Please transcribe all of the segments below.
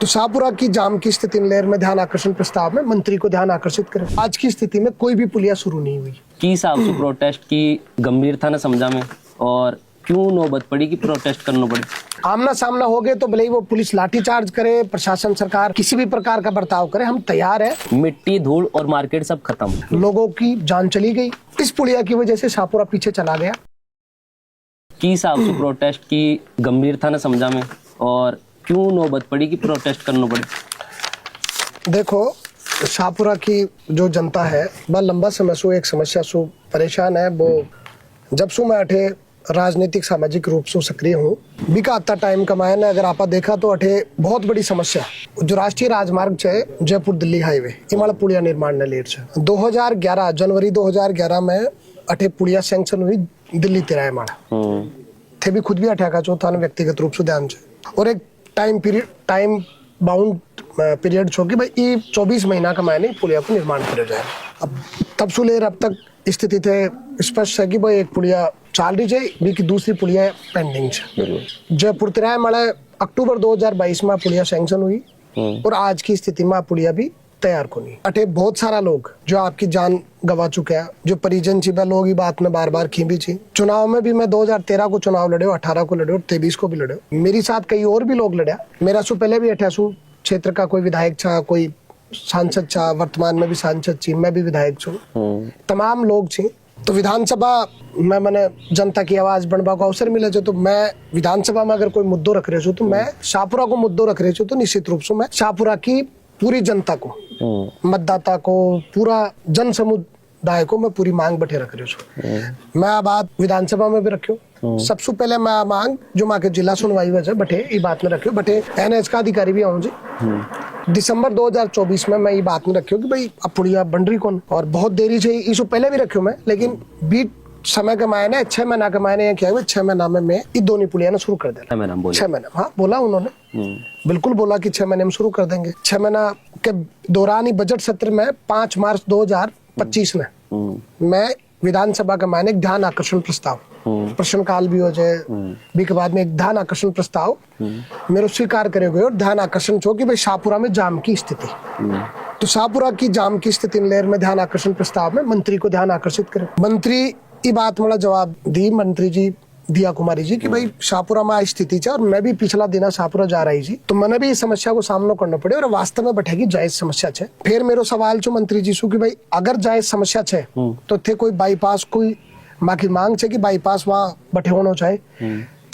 तो शाहपुरा की जाम की स्थिति लेर में ध्यान आकर्षण प्रस्ताव में मंत्री को ध्यान आकर्षित करें। आज की स्थिति में कोई भी पुलिया शुरू नहीं हुई। की हिसाब से प्रोटेस्ट की गंभीरता न समझा में और क्यों नौबत पड़ी कि प्रोटेस्ट करना पड़े। आमना सामना हो गए तो भले ही वो पुलिस लाठीचार्ज करे, प्रशासन सरकार किसी भी प्रकार का बर्ताव करे, हम तैयार है। मिट्टी धूल और मार्केट सब खत्म, लोगों की जान चली गई। इस पुलिया की वजह से शाहपुरा पीछे चला गया। की हिसाब से प्रोटेस्ट की गंभीरता न समझा में और क्यों नौबत पड़ी कि प्रोटेस्ट करना पड़े। देखो, शाहपुरा की जो जनता है वह लंबा समय से एक समस्या से परेशान है। वो जब से मैं अठे राजनीतिक सामाजिक रूप से सक्रिय हूँ, बीका आता टाइम कमाए ने अगर आपा देखा तो अठे बहुत बड़ी समस्या जो राष्ट्रीय राजमार्ग है जयपुर दिल्ली हाईवे इमाड़ा पुलिया निर्माण ने लेट है। 2011 जनवरी 2011 में अठे पुलिया सैंक्शन हुई दिल्ली तिराए माड़ा थे भी खुद भी अठा का चौथा व्यक्तिगत रूप से ध्यान से और एक टाइम बाउंड पीरियड छो कि भाई ये 24 महीना का मैंने पुलिया को निर्माण करे जाए। अब तब से लेकर अब तक स्थिति थे स्पष्ट है कि भाई एक पुलिया चाल रही है, भी की दूसरी पुलिया पेंडिंग है। जयपुर तिराए माड़ा अक्टूबर 2022 में पुलिया सैंक्शन हुई और आज की स्थिति में पुलिया भी तैयार को नहीं। अठे बहुत सारा लोग जो आपकी जान गवा चुके हैं, जो परिजन छी लोग ही बात में बार बार खींची छी। चुनाव में भी मैं 2013 को चुनाव लड़े, 18 को लड़े और 23 को भी लड़े। मेरे साथ कई और भी लोग लड़े। मेरा सु पहले भी अठासू क्षेत्र का कोई विधायक था, कोई सांसद था, वर्तमान में भी सांसद छी, मैं भी विधायक छू, तमाम लोग छी। तो विधानसभा में मैंने जनता की आवाज बनवा को अवसर मिले तो मैं विधानसभा में अगर कोई मुद्दों रख रहे छू तो मैं शाहपुरा को मुद्दों रख रहे छू तो निश्चित रूप से मैं शाहपुरा की पूरी जनता को, मतदाता को, पूरा जन समुदाय को मैं पूरी मांग बैठे रख रही हूँ। मैं बात विधानसभा में भी रखियो। सबसे पहले मैं मांग जो माँ के जिला सुनवाई वजह बैठे ये बात में रखियो, बैठे एनएच का अधिकारी भी आऊँ जी। दिसंबर 2024 में मैं ये बात में रखियो कि भाई अब पुलिया बन रही कौन और बहुत देरी से इसको पहले भी रखियो मैं, लेकिन बीट समय के मायने 6 महीना के मायने क्या है 6 महीना में मैं ये दोनों पुलिया ने शुरू कर देना। 6 महीना हाँ बोला उन्होंने, बिल्कुल बोला कि 6 महीने में शुरू कर देंगे। 6 महीना के दौरान ही बजट सत्र में 5 मार्च 2025 में मैं विधानसभा के मायने एक ध्यान आकर्षण प्रस्ताव, प्रश्नकाल भी हो जाए भी के बाद में एक ध्यान आकर्षण प्रस्ताव मेरे स्वीकार करे गए और ध्यान आकर्षण छो कि भाई शाहपुरा में जाम की स्थिति। तो शाहपुरा की जाम की स्थिति लेर में ध्यान आकर्षण प्रस्ताव में मंत्री को ध्यान आकर्षित करें। मंत्री ये बात मला जवाब दी मंत्री जी दिया कुमारी जी कि भाई शाहपुरा में स्थिति है और मैं भी पिछला दिन शाहपुरा जा रही थी तो मैंने भी इस समस्या को सामना करना पड़े और वास्तव में बैठेगी जायज समस्या है। फिर मेरो सवाल छो मंत्री जी सु कि भाई अगर जायज समस्या है तो थे कोई बाईपास कोई माँ की मांग है कि बाईपास वहाँ बैठे होना चाहे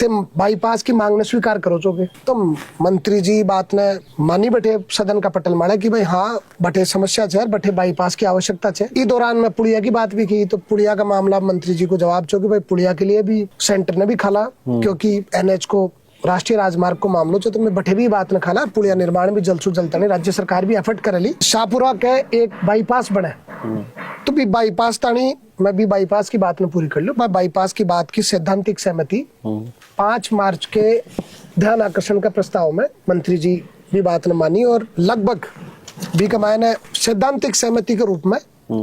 ते बाईपास की मांग ने स्वीकार करो चोगे। तो मंत्री जी बात ने मानी बैठे सदन का पटल मारा कि भाई हाँ बटे समस्या है, बटे बाईपास की आवश्यकता है। इस दौरान में पुलिया की बात भी की तो पुलिया का मामला मंत्री जी को जवाब चो कि भाई पुलिया के लिए भी सेंटर ने भी खाला क्योंकि एनएच को राष्ट्रीय राजमार्ग को मामलो तो मैं बठे भी बात न खाला। पुलिया निर्माण भी जल्द से जल्द नहीं, राज्य सरकार भी एफर्ट कर ली। शाहपुरा के एक बाईपास बने तो भी बाईपास तानी मैं भी बाईपास की बात में पूरी कर लूं। बाईपास की बात की सैद्धांतिक सहमति 5 मार्च के ध्यान आकर्षण का प्रस्ताव में मंत्री जी भी बात न मानी और लगभग भी कमाए ने सैद्धांतिक सहमति के रूप में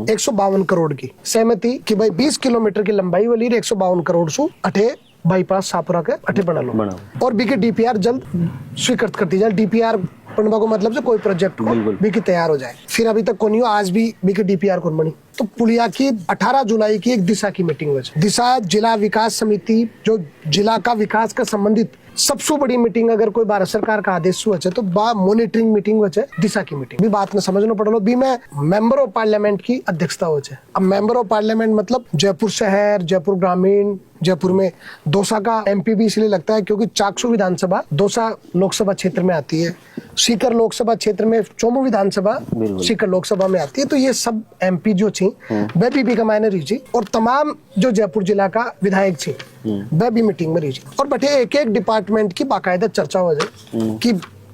152 करोड़ की सहमति कि भाई 20 किलोमीटर की लंबाई वाली 152 करोड़ सु अठे बाईपास शाहपुरा के अठे बना लो और बीके डीपीआर जल्द स्वीकृत करती जाए। डीपीआर बनवा को मतलब से कोई प्रोजेक्ट को बीके तैयार हो जाए। फिर अभी तक कोनी हो, आज भी बीके डीपीआर कौन बनी। तो पुलिया की 18 जुलाई की एक दिशा की मीटिंग हुई। दिशा जिला विकास समिति जो जिला का विकास का संबंधित सबसे बड़ी मीटिंग अगर कोई भारत सरकार का आदेश हुआ तो बा मॉनिटरिंग मीटिंग हुआ दिशा की मीटिंग भी बात में समझना पड़ो भी मैं मेंबर ऑफ पार्लियामेंट की अध्यक्षता हो। अब मेंबर ऑफ पार्लियामेंट मतलब जयपुर शहर, जयपुर ग्रामीण, जयपुर में दौसा का एमपी भी इसलिए लगता है क्योंकि चाकसू विधानसभा दौसा लोकसभा क्षेत्र में आती है, सीकर लोकसभा क्षेत्र में चोमू विधानसभा सीकर लोकसभा में आती है। तो ये सब एमपी जो थी वह भी का मायने रही और तमाम जो जयपुर जिला का विधायक थी वह भी मीटिंग में रही और बटे एक एक डिपार्टमेंट की बाकायदा चर्चा हो जाए कि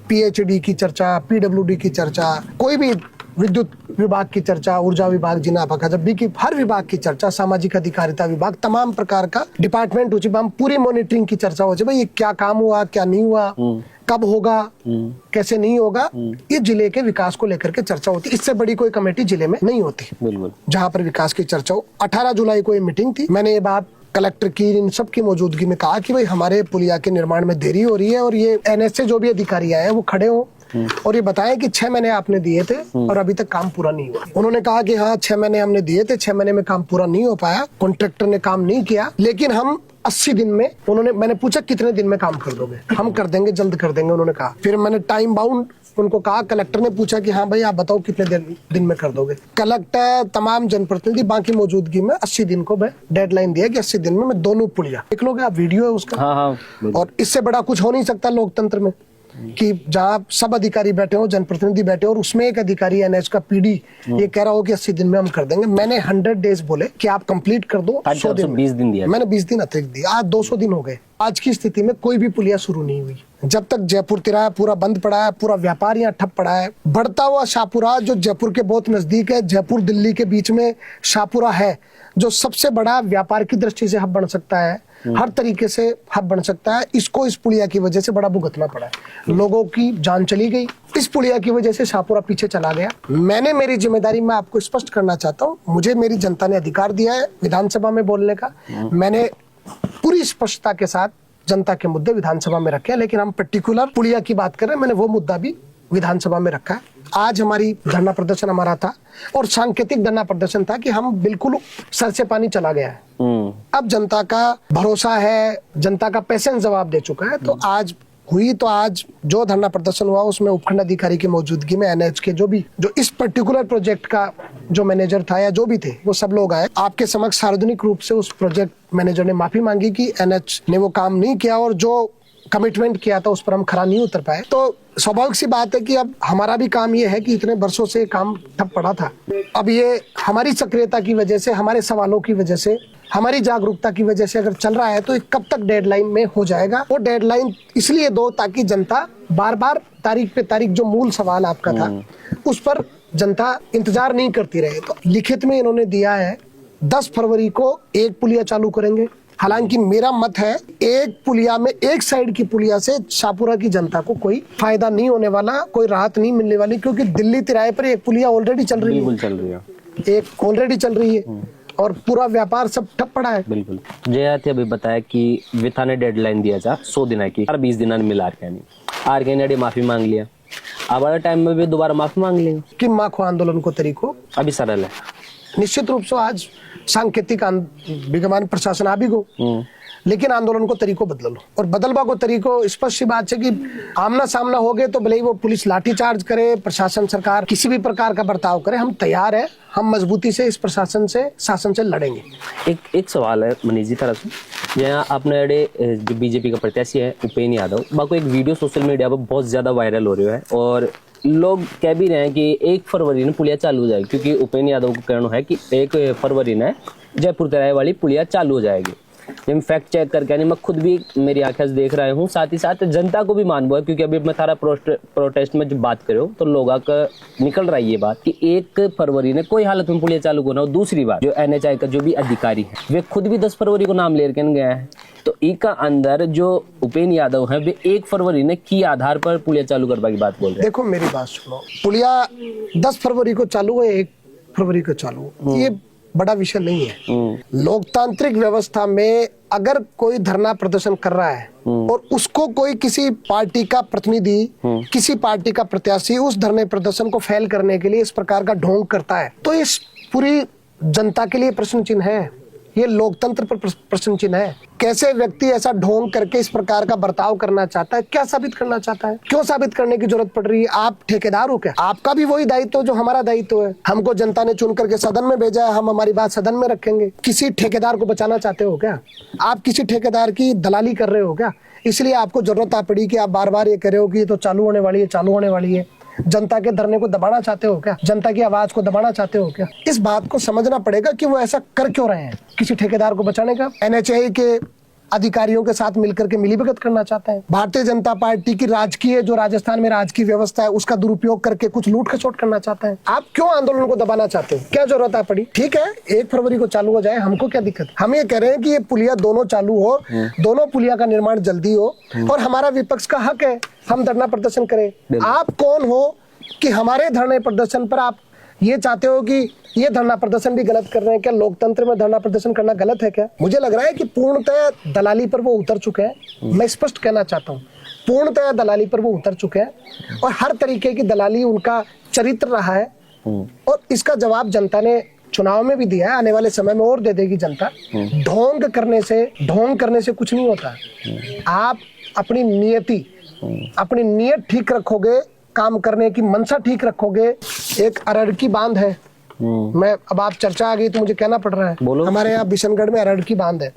पीएचडी की चर्चा, पीडब्ल्यूडी की चर्चा, कोई भी विद्युत विभाग की चर्चा, ऊर्जा विभाग जिना पका जब भी की हर विभाग की चर्चा, सामाजिक अधिकारिता विभाग, तमाम प्रकार का डिपार्टमेंट हो पूरी मॉनिटरिंग की चर्चा हो जाए भाई ये क्या काम हुआ, क्या नहीं हुआ, कब होगा, कैसे नहीं होगा। ये जिले के विकास को लेकर के चर्चा होती। इससे बड़ी कोई कमेटी जिले में नहीं होती जहाँ पर विकास की चर्चा हो। 18 जुलाई को ये मीटिंग थी। मैंने ये बात कलेक्टर की इन सब की मौजूदगी में कहा कि भाई हमारे पुलिया के निर्माण में देरी हो रही है और ये एनएच से जो भी अधिकारी आए हैं वो खड़े हो और ये बताएं कि 6 महीने आपने दिए थे और अभी तक काम पूरा नहीं हुआ। उन्होंने कहा कि हाँ 6 महीने हमने दिए थे, 6 महीने में काम पूरा नहीं हो पाया, कॉन्ट्रैक्टर ने काम नहीं किया, लेकिन हम 80 दिन में, मैंने पूछा कितने दिन में काम कर दोगे? हम कर देंगे, जल्द कर देंगे, उन्होंने कहा। फिर मैंने टाइम बाउंड उनको कहा, कलेक्टर ने पूछा कि हाँ भाई आप बताओ कितने दिन में कर दोगे? कलेक्टर तमाम जनप्रतिनिधि बाकी मौजूदगी में 80 दिन को डेडलाइन दिया कि 80 दिन में मैं दोनों पुलिया, देख लोगे आप, वीडियो है उसका। हाँ। और इससे बड़ा कुछ हो नहीं सकता लोकतंत्र में कि जहाँ सब अधिकारी बैठे हो, जनप्रतिनिधि बैठे हो और उसमें एक अधिकारी एनएच का पीडी ये कह रहा हो कि 80 दिन में हम कर देंगे। मैंने 100 डेज बोले कि आप कंप्लीट कर दो, 100 दिन, 20 दिन दिया, मैंने 20 दिन अतिरिक्त दिया। आज 200 दिन हो गए। आज की स्थिति में कोई भी पुलिया शुरू नहीं हुई। जब तक जयपुर तिराया पूरा बंद पड़ा है, पूरा व्यापार यहाँ ठप पड़ा है। बढ़ता हुआ शाहपुरा जो जयपुर के बहुत नजदीक है, जयपुर दिल्ली के बीच में शाहपुरा है, जो सबसे बड़ा व्यापार की दृष्टि से हब बन सकता है, हर तरीके से हब बन सकता है। इसको इस पुलिया की वजह से बड़ा भुगतना पड़ा है। लोगों की जान चली गई इस पुलिया की वजह से, शाहपुरा पीछे चला गया। मैंने मेरी जिम्मेदारी मैं आपको स्पष्ट करना चाहता हूँ, मुझे मेरी जनता ने अधिकार दिया है विधानसभा में बोलने का। मैंने पूरी स्पष्टता के साथ जनता के मुद्दे विधानसभा में रखे हैं, लेकिन हम पर्टिकुलर पुलिया की बात कर रहे हैं, मैंने वो मुद्दा भी विधानसभा में रखा है। आज हमारी धरना प्रदर्शन हमारा था और सांकेतिक धरना प्रदर्शन था कि हम बिल्कुल सर से पानी चला गया है। अब जनता का भरोसा है, जनता का पेशेंस जवाब दे चुका है। तो आज जो धरना प्रदर्शन हुआ उसमें उपखंड अधिकारी की मौजूदगी में एनएच के जो इस पर्टिकुलर प्रोजेक्ट का जो मैनेजर था या जो भी थे वो सब लोग आए। आपके समक्ष सार्वजनिक रूप से उस प्रोजेक्ट मैनेजर ने माफी मांगी कि एनएच ने वो काम नहीं किया और जो कमिटमेंट किया था उस पर हम खरा नहीं उतर पाए। तो स्वाभाविक सी बात है कि अब हमारा भी काम ये है कि इतने वर्षों से काम ठप पड़ा था, अब ये हमारी सक्रियता की वजह से, हमारे सवालों की वजह से, हमारी जागरूकता की वजह से अगर चल रहा है तो कब तक डेडलाइन में हो जाएगा? वो डेडलाइन इसलिए दो ताकि जनता बार बार तारीख पे तारीख, जो मूल सवाल आपका था उस पर जनता इंतजार नहीं करती रहे। तो लिखित में इन्होंने दिया है 10 फरवरी को एक पुलिया चालू करेंगे। हालांकि मेरा मत है एक पुलिया में, एक साइड की पुलिया से शाहपुरा की जनता को कोई फायदा नहीं होने वाला, कोई राहत नहीं मिलने वाली, क्योंकि दिल्ली तिराहे पर एक पुलिया ऑलरेडी चल रही है, एक ऑलरेडी चल रही है और पूरा व्यापार सब ठप पड़ा है। बिल्कुल। जया थे अभी बताया कि विथा ने डेडलाइन दिया था 100 दिन की, 20 दिन मिला आरके ने माफी मांग लिया। अब वाले टाइम में भी दोबारा माफी मांग लेंगे कि माखो आंदोलन को तरीको अभी सरल है। निश्चित रूप से आज सांकेतिक विद्यमान प्रशासन आ भी गो, लेकिन आंदोलन को तरीको बदल लो और बदलवा को तरीको स्पष्ट सी बात है कि आमना सामना हो गए तो भले ही वो पुलिस लाठीचार्ज करे, प्रशासन सरकार किसी भी प्रकार का बर्ताव करे, हम तैयार है, हम मजबूती से इस प्रशासन से, शासन से लड़ेंगे। एक सवाल है मनीष जी तरफ से, यहाँ आपने जो बीजेपी का प्रत्याशी है उपेंद्र यादव, बाको एक वीडियो सोशल मीडिया पर बहुत ज्यादा वायरल हो रहा है और लोग कह भी रहे हैं कि 1 फरवरी ने पुलिया चालू हो जाएगी, क्योंकि उपेंद्र यादव का कहना है कि 1 फरवरी ने जयपुर तिराहे वाली पुलिया चालू हो जाएगी। जब फैक्ट चेक करके मैं खुद भी मेरी आंखें से देख रहा हूँ, साथ ही साथ जनता को भी मानबो है, क्योंकि अभी मैं थारा प्रोटेस्ट में जब बात करो तो लोगों का निकल रहा है ये बात कि 1 फरवरी ने कोई हालत में पुलिया चालू होना हो। दूसरी बात, जो एनएचआई का जो भी अधिकारी है वे खुद भी 10 फरवरी को नाम लेकर गया है, तो इनका अंदर जो उपेंद्र यादव है वे 1 फरवरी ने की आधार पर पुलिया चालू करने की बात बोल रहे हैं। देखो मेरी बात सुनो, पुलिया 10 फरवरी को चालू है, 1 फरवरी को चालू, ये बड़ा विषय नहीं है। लोकतांत्रिक व्यवस्था में अगर कोई धरना प्रदर्शन कर रहा है और उसको कोई किसी पार्टी का प्रतिनिधि, किसी पार्टी का प्रत्याशी उस धरने प्रदर्शन को फेल करने के लिए इस प्रकार का ढोंग करता है, तो इस पूरी जनता के लिए प्रश्न चिन्ह है, ये लोकतंत्र पर प्रश्न चिन्ह है। कैसे व्यक्ति ऐसा ढोंग करके इस प्रकार का बर्ताव करना चाहता है, क्या साबित करना चाहता है, क्यों साबित करने की जरूरत पड़ रही है? आप ठेकेदार हो क्या? आपका भी वही दायित्व जो हमारा दायित्व है। हमको जनता ने चुन करके सदन में भेजा है, हम हमारी बात सदन में रखेंगे। किसी ठेकेदार को बचाना चाहते हो क्या? आप किसी ठेकेदार की दलाली कर रहे हो क्या? इसलिए आपको जरूरत आ पड़ी कि आप बार बार ये कह रहे हो कि ये तो चालू होने वाली है, चालू होने वाली है। जनता के धरने को दबाना चाहते हो क्या? जनता की आवाज को दबाना चाहते हो क्या? इस बात को समझना पड़ेगा कि वो ऐसा कर क्यों रहे हैं। किसी ठेकेदार को बचाने का, एनएचआई के अधिकारियों के साथ मिलकर के मिलीभगत करना चाहते हैं। भारतीय जनता पार्टी की राजकीय, जो राजस्थान में राजकीय व्यवस्था है उसका दुरुपयोग करके कुछ लूट खसोट करना चाहते हैं। आप क्यों आंदोलन को दबाना चाहते हो? क्या जरूरत आ पड़ी? ठीक है 1 फरवरी को चालू हो जाए, हमको क्या दिक्कत? हम ये कह रहे हैं कि ये पुलिया दोनों चालू हो, दोनों पुलिया का निर्माण जल्दी हो और हमारा विपक्ष का हक है हम धरना प्रदर्शन करें। आप कौन हो कि हमारे धरने प्रदर्शन पर आप ये चाहते हो कि ये धरना प्रदर्शन भी गलत कर रहे हैं? क्या लोकतंत्र में धरना प्रदर्शन करना गलत है क्या? मुझे लग रहा है कि पूर्णतः दलाली पर वो उतर चुके हैं। मैं स्पष्ट कहना चाहता हूँ, पूर्णतः दलाली पर वो उतर चुके हैं और हर तरीके की दलाली उनका चरित्र रहा है और इसका जवाब जनता ने चुनाव में भी दिया है, आने वाले समय में और दे देगी जनता। ढोंग करने से कुछ नहीं होता। आप अपनी नीयत ठीक रखोगे, काम करने की मंशा ठीक रखोगे। एक अरड़की बांध है, मैं अब आप चर्चा आ गई तो मुझे कहना पड़ रहा है, हमारे यहाँ बिशनगढ़ में अरड़की बांध है।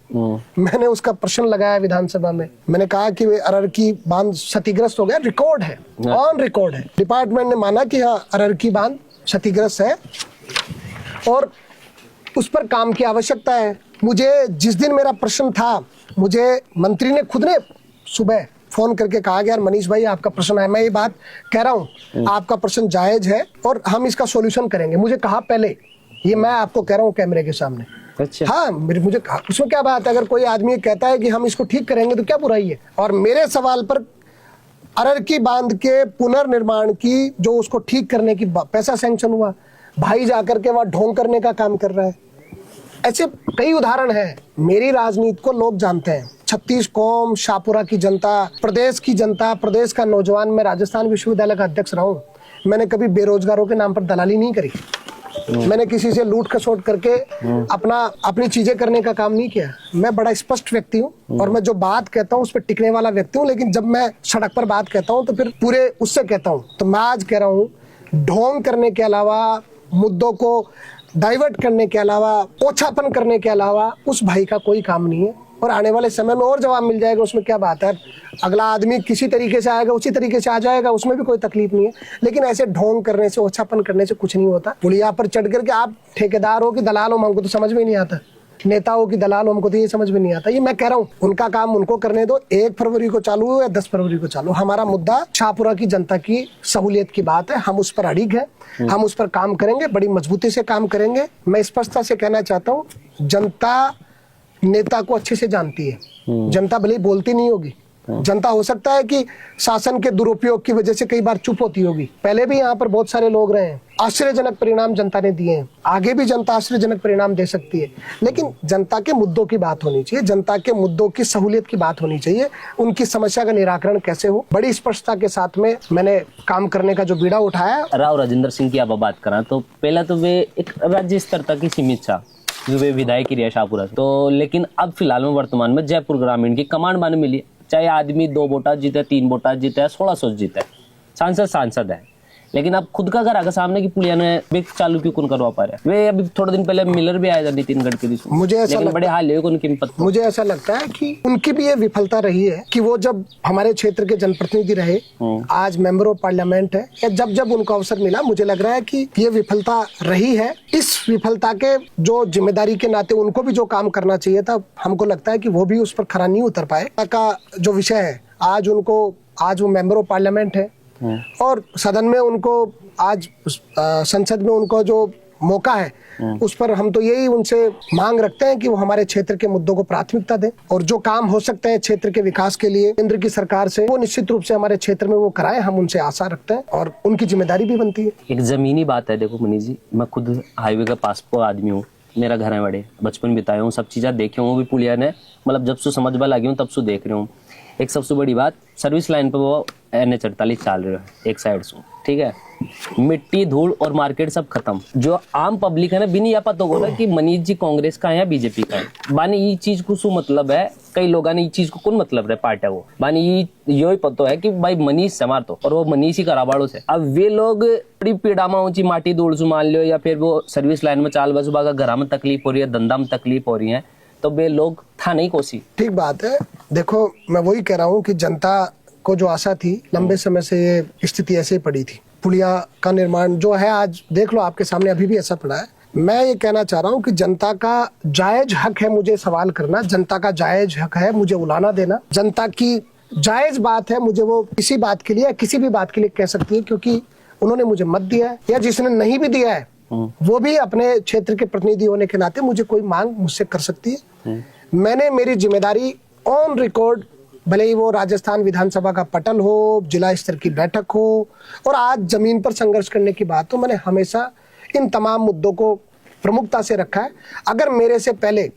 मैंने उसका प्रश्न लगाया विधानसभा में, मैंने कहा कि अरड़की बांध क्षतिग्रस्त हो गया, रिकॉर्ड है, ऑन रिकॉर्ड है। डिपार्टमेंट ने माना कि हाँ अरड़की बांध क्षतिग्रस्त है और उस पर काम की आवश्यकता है। मुझे जिस दिन मेरा प्रश्न था, मुझे मंत्री ने खुद ने सुबह फोन करके कहा कि यार मनीष भाई आपका प्रश्न है, मैं ये बात कह रहा हूँ, आपका प्रश्न जायज है और हम इसका सॉल्यूशन करेंगे। मुझे कहा पहले, ये मैं आपको कह रहा हूँ कैमरे के सामने। अच्छा। हाँ, मुझे कहा, उसमें क्या बात है, अगर कोई आदमी कहता है कि हम इसको ठीक करेंगे तो क्या बुराई है। और मेरे सवाल पर अरड़की बांध के पुनर्निर्माण की जो उसको ठीक करने की पैसा सैंक्शन हुआ, भाई जाकर के वहां ढोंग करने का काम कर रहा है। ऐसे कई उदाहरण हैं। मेरी राजनीति को लोग जानते हैं, 36 कौम, शाहपुरा की जनता, प्रदेश की जनता, प्रदेश का नौजवान। मैं राजस्थान विश्वविद्यालय का अध्यक्ष रहा हूँ, मैंने कभी बेरोजगारों के नाम पर दलाली नहीं करी। मैंने किसी से लूट खसोट करके अपनी चीजें करने का काम नहीं किया। मैं बड़ा स्पष्ट व्यक्ति हूँ और मैं जो बात कहता हूँ उस पर टिकने वाला व्यक्ति हूँ। लेकिन जब मैं सड़क पर बात कहता हूँ तो फिर पूरे उससे कहता हूँ। तो मैं आज कह रहा हूँ, ढोंग करने के अलावा, मुद्दों को डाइवर्ट करने के अलावा, ओछापन करने के अलावा उस भाई का कोई काम नहीं है। और आने वाले समय में और जवाब मिल जाएगा, उसमें क्या बात है। अगला आदमी किसी तरीके से आएगा उसी तरीके से आ जाएगा, उसमें भी कोई तकलीफ नहीं है। लेकिन ऐसे ढोंग करने से, ओछापन करने से कुछ नहीं होता। पुलिया पर चढ़ करके आप ठेकेदार हो कि दलाल हो, हमको तो समझ में नहीं आता। नेता हो कि दलाल हो, हमको तो ये समझ में नहीं आता। ये मैं कह रहा हूँ, उनका काम उनको करने दो। 1 फरवरी को चालू हो या 10 फरवरी को चालू, हमारा मुद्दा शाहपुरा की जनता की सहूलियत की बात है। हम उस पर अड़िग है, हम उस पर काम करेंगे, बड़ी मजबूती से काम करेंगे। मैं स्पष्टता से कहना चाहता हूँ, जनता नेता को अच्छे से जानती है। जनता भले ही बोलती नहीं होगी, जनता हो सकता है कि शासन के दुरुपयोग की वजह से कई बार चुप होती होगी। पहले भी यहाँ पर बहुत सारे लोग रहे हैं, आश्चर्यजनक परिणाम जनता ने दिए हैं, आगे भी जनता आश्चर्यजनक परिणाम दे सकती है। लेकिन जनता के मुद्दों की बात होनी चाहिए, जनता के मुद्दों की सहूलियत की बात होनी चाहिए, उनकी समस्या का निराकरण कैसे हो। बड़ी स्पष्टता के साथ में मैंने काम करने का जो बीड़ा उठाया। राव राजेंद्र सिंह की आप बात करा तो पहला तो वे एक राज्य स्तर तक ही सीमित था, जो वे विधायक ही रहे शाहपुरा से। तो लेकिन अब फिलहाल में वर्तमान में जयपुर ग्रामीण की कमांड बाने मिली, चाहे आदमी 2 वोटा जीते, 3 वोटा जीते, 1600 जीते, सांसद है। लेकिन अब खुद का घर आगे सामने की पुलिया ने वे चालू क्यों कौन करवा पा रहे। वे अभी थोड़े दिन पहले मिलर भी आया था नितिन गडकरी, मुझे ऐसा बड़े हाल है उनकी हिम्मत। मुझे ऐसा लगता है कि उनकी भी ये विफलता रही है कि वो जब हमारे क्षेत्र के जनप्रतिनिधि रहे, आज मेंबर ऑफ पार्लियामेंट है, या जब उनको अवसर मिला, मुझे लग रहा है कि ये विफलता रही है। इस विफलता के जो जिम्मेदारी के नाते उनको भी जो काम करना चाहिए था, हमको लगता है कि वो भी उस पर खरा नहीं उतर पाए। का जो विषय है, आज वो मेंबर ऑफ पार्लियामेंट है और सदन में उनको आज संसद में उनको जो मौका है, उस पर हम तो यही उनसे मांग रखते हैं कि वो हमारे क्षेत्र के मुद्दों को प्राथमिकता दें और जो काम हो सकते हैं क्षेत्र के विकास के लिए केंद्र की सरकार से, वो निश्चित रूप से हमारे क्षेत्र में वो कराएं। हम उनसे आशा रखते हैं और उनकी जिम्मेदारी भी बनती है। एक जमीनी बात है, देखो मनीष जी, मैं खुद हाईवे का पास को आदमी हूँ, मेरा घर है बड़े, बचपन बिताया हूँ, सब चीज़ें देखे हूँ। भी पुलिया ने मतलब जब से समझ में लगी हूँ तब से देख रही हूँ। एक सबसे बड़ी बात, सर्विस लाइन पे वो NH 48 चल रहे हैं एक साइड से, ठीक है, मिट्टी धूल और मार्केट सब खत्म। जो आम पब्लिक है ना, भी नहीं पता होगा कि मनीष जी कांग्रेस का है या बीजेपी का है। बानी ये चीज को शू मतलब है, कई लोगों ने ये चीज को कौन मतलब है पार्टी वो, बानी ये ही पता है कि भाई मनीष से मार तो, और वो मनीष ही कराबाड़ो से। अब वे लोग बड़ी पीड़ा में ऊंची माटी धूल से मान लो, या फिर वो सर्विस लाइन में चाल बस का घर में तकलीफ हो रही है, धंधा में तकलीफ हो रही है, तो वे लोग था नहीं कोसी। ठीक बात है। देखो, मैं वही कह रहा हूँ कि जनता को जो आशा थी, लंबे समय से ये स्थिति ऐसे ही पड़ी थी। पुलिया का निर्माण जो है, आज देख लो आपके सामने अभी भी ऐसा पड़ा है। मैं ये कहना चाह रहा हूँ कि जनता का जायज हक है मुझे सवाल करना, जनता का जायज हक है मुझे उलाना देना, जनता की जायज बात है मुझे वो किसी बात के लिए, किसी भी बात के लिए कह सकती है, क्योंकि उन्होंने मुझे मत दिया है, या जिसने नहीं भी दिया है वो भी अपने क्षेत्र के प्रतिनिधि होने के नाते मुझे कोई मांग मुझसे कर सकती है। मैंने मेरी जिम्मेदारी ऑन रिकॉर्ड, भले ही वो राजस्थान विधानसभा का पटल हो, जिला स्तर की बैठक हो और आज जमीन पर संघर्ष करने की बात हो, मैंने हमेशा इन तमाम मुद्दों को प्रमुखता से रखा है। अगर मेरे से पहले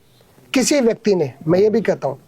किसी व्यक्ति ने, मैं ये भी कहता हूँ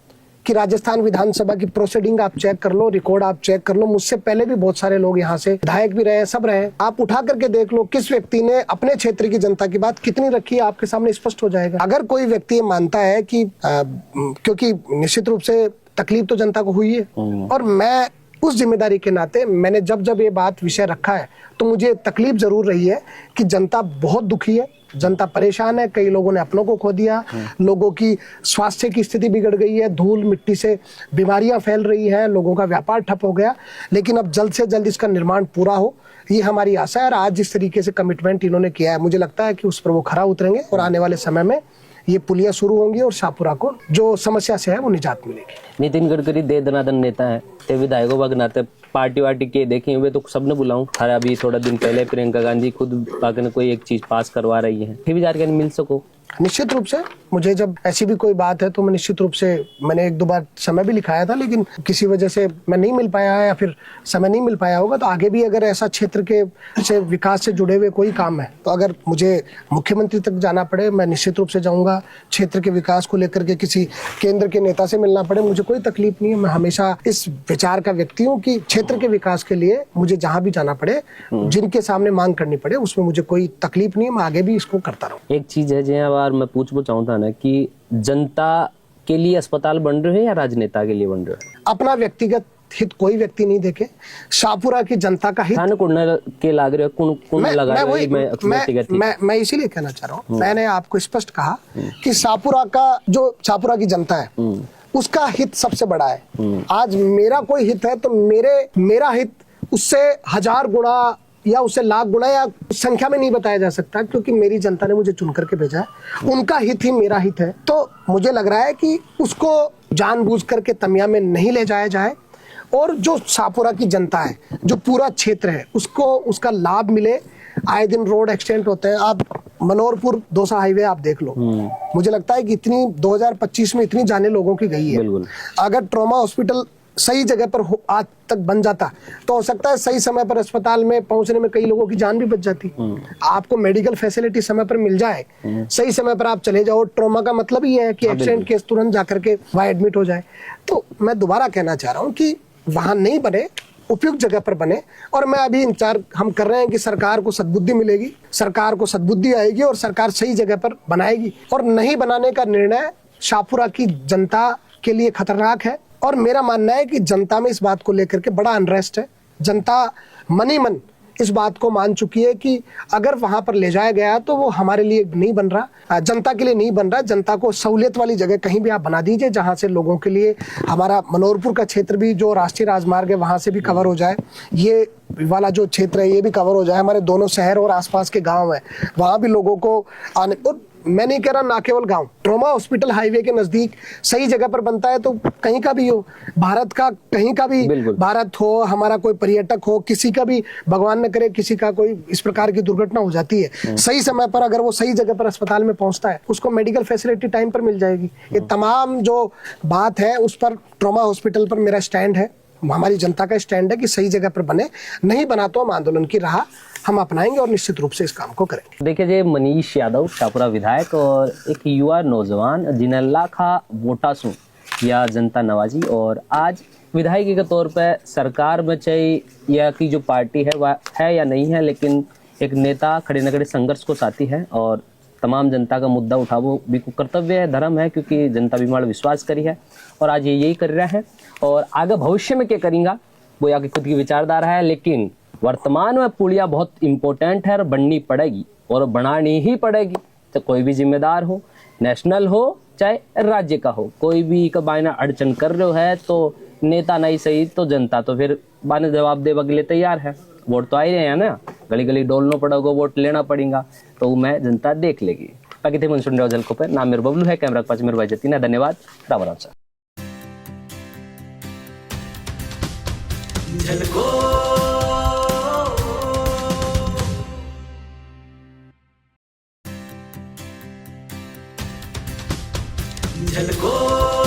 कि राजस्थान विधानसभा की प्रोसीडिंग आप चेक कर लो, रिकॉर्ड आप चेक कर लो, मुझसे पहले भी बहुत सारे लोग यहाँ से विधायक भी रहे, सब रहे, आप उठा करके देख लो किस व्यक्ति ने अपने क्षेत्र की जनता की बात कितनी रखी है, आपके सामने स्पष्ट हो जाएगा। अगर कोई व्यक्ति ये मानता है कि क्योंकि निश्चित रूप से तकलीफ तो जनता को हुई है, और मैं उस जिम्मेदारी के नाते मैंने जब जब ये बात विषय रखा है तो मुझे तकलीफ जरूर रही है कि जनता बहुत दुखी है, जनता परेशान है, कई लोगों ने अपनों को खो दिया, लोगों की स्वास्थ्य की स्थिति बिगड़ गई है, धूल मिट्टी से बीमारियां फैल रही हैं, लोगों का व्यापार ठप हो गया, लेकिन अब जल्द से जल्द इसका निर्माण पूरा हो, ये हमारी आशा है। और आज जिस तरीके से कमिटमेंट इन्होंने किया है, मुझे लगता है कि उस पर वो खरा उतरेंगे और आने वाले समय में ये पुलिया शुरू होंगी और शाहपुरा को जो समस्या से है वो निजात मिलेगी। नितिन गडकरी दे दनादन नेता है, ते विधायकों का नाते पार्टी वार्टी के देखे हुए तो सबने बुलाऊं। हर अभी थोड़ा दिन पहले प्रियंका गांधी खुद आकर कोई एक चीज पास करवा रही है, फिर भी जाकर मिल सको। निश्चित रूप से मुझे जब ऐसी भी कोई बात है तो मैं निश्चित रूप से, मैंने एक दो बार समय भी लिखाया था, लेकिन किसी वजह से मैं नहीं मिल पाया है या फिर समय नहीं मिल पाया होगा, तो आगे भी अगर ऐसा क्षेत्र के से विकास से जुड़े हुए कोई काम है तो अगर मुझे मुख्यमंत्री तक जाना पड़े, मैं निश्चित रूप से जाऊंगा। क्षेत्र के विकास को लेकर के किसी केंद्र के नेता से मिलना पड़े, मुझे कोई तकलीफ नहीं है। मैं हमेशा इस विचार का व्यक्ति हूँ कि क्षेत्र के विकास के लिए मुझे जहाँ भी जाना पड़े, जिनके सामने मांग करनी पड़े, उसमें मुझे कोई तकलीफ नहीं है, मैं आगे भी इसको करता रहूँ। एक चीज है जो बार मैं पूछना चाहता ना कि जनता के लिए अस्पताल बन रहे हैं या राजनेता के लिए बन रहे हैं? अपना व्यक्तिगत हित कोई व्यक्ति नहीं देखे, शाहपुरा की जनता का हित के लाग रहे मैं इसीलिए कहना चाह रहा हूँ, मैंने आपको स्पष्ट कहा कि शाहपुरा की जनता है उसका हित सबसे बड़ा है। आज मेरा कोई हित है तो मेरा हित उससे 1000 गुना या उससे लाख गुना या संख्या में नहीं बताया जा सकता, क्योंकि मेरी जनता ने मुझे चुन करके भेजा है, उनका हित ही मेरा हित है। तो मुझे लग रहा है कि उसको जानबूझ करके तमिया में नहीं ले जाया जाए, और जो शाहपुरा की जनता है, जो पूरा क्षेत्र है, उसको उसका लाभ मिले। आए दिन रोड एक्सीडेंट होते हैं, आप मनोरपुर दौसा हाईवे आप देख लो, मुझे लगता है कि इतनी 2025 में इतनी जाने लोगों की गई है। अगर ट्रॉमा हॉस्पिटल सही जगह पर आज तक बन जाता तो हो सकता है सही समय पर अस्पताल में पहुंचने में कई लोगों की जान भी बच जाती। आपको मेडिकल फैसिलिटी समय पर मिल जाए, सही समय पर आप चले जाओ। ट्रॉमा का मतलब ही है कि एक्सीडेंट केस तुरंत जाकर के वहां एडमिट हो जाए। तो मैं दोबारा कहना चाह रहा हूँ कि वहां नहीं बने, उपयुक्त जगह पर बने। और मैं अभी इंतजार हम कर रहे हैं कि सरकार को सद्बुद्धि मिलेगी, सरकार को सद्बुद्धि आएगी और सरकार सही जगह पर बनाएगी। और नहीं बनाने का निर्णय शाहपुरा की जनता के लिए खतरनाक है। और मेरा मानना है कि जनता में इस बात को लेकर के बड़ा अनरेस्ट है। जनता मन ही मन इस बात को मान चुकी है कि अगर वहां पर ले जाया गया तो वो हमारे लिए नहीं बन रहा, जनता के लिए नहीं बन रहा। जनता को सहूलियत वाली जगह कहीं भी आप बना दीजिए, जहां से लोगों के लिए हमारा मनोरपुर का क्षेत्र भी, जो राष्ट्रीय राजमार्ग है, वहां से भी कवर हो जाए। ये वाला जो क्षेत्र है ये भी कवर हो जाए। हमारे दोनों शहर और आसपास के गांव है, वहां भी लोगों को आने। और मैं नहीं कह रहा ना केवल गांव, ट्रॉमा हॉस्पिटल हाईवे के नजदीक सही जगह पर बनता है तो कहीं का भी हो, भारत का कहीं का भी भारत हो, हमारा कोई पर्यटक हो, किसी का भी भगवान न करे किसी का कोई इस प्रकार की दुर्घटना हो जाती है, सही समय पर अगर वो सही जगह पर अस्पताल में पहुंचता है, उसको मेडिकल फैसिलिटी टाइम पर मिल जाएगी। ये तमाम जो बात है उस पर ट्रॉमा हॉस्पिटल पर मेरा स्टैंड है, हमारी जनता का स्टैंड है कि सही जगह पर बने। नहीं बना तो हम आंदोलन की राह हम अपनाएंगे और निश्चित रूप से इस काम को करेंगे। देखिए जी, मनीष यादव शाहपुरा विधायक और एक युवा नौजवान जिन्हें लाखा वोटासू या जनता नवाजी, और आज विधायक के तौर पर सरकार में चाहे या की जो पार्टी है वह है या नहीं है, लेकिन एक नेता खड़े न खड़े संघर्ष को साथी है और तमाम जनता का मुद्दा उठावो भी कर्तव्य है, धर्म है, क्योंकि जनता भी हमारा विश्वास करी है और आज ये यही कर रहा है। और आगे भविष्य में क्या करेंगे वो या खुद की विचारधारा है, लेकिन वर्तमान में पुलिया बहुत इंपॉर्टेंट है और बननी पड़ेगी और बनानी ही पड़ेगी। तो कोई भी जिम्मेदार हो, नेशनल हो चाहे राज्य का हो, कोई भी कबायना अड़चन कर रहे हो है तो नेता नहीं सही तो जनता तो फिर बाने जवाब देने के लिए तैयार है। वोट तो आ ही रहे हैं ना, गली गली डोलना पड़ेगा, वोट लेना पड़ेगा, तो मैं जनता देख लेगी। बाकी थे मन सुन रहे हो नाम मेरे बबलू है, कैमरा के पास मेरे भाई जतीन है। धन्यवाद, राम राम सर। झलको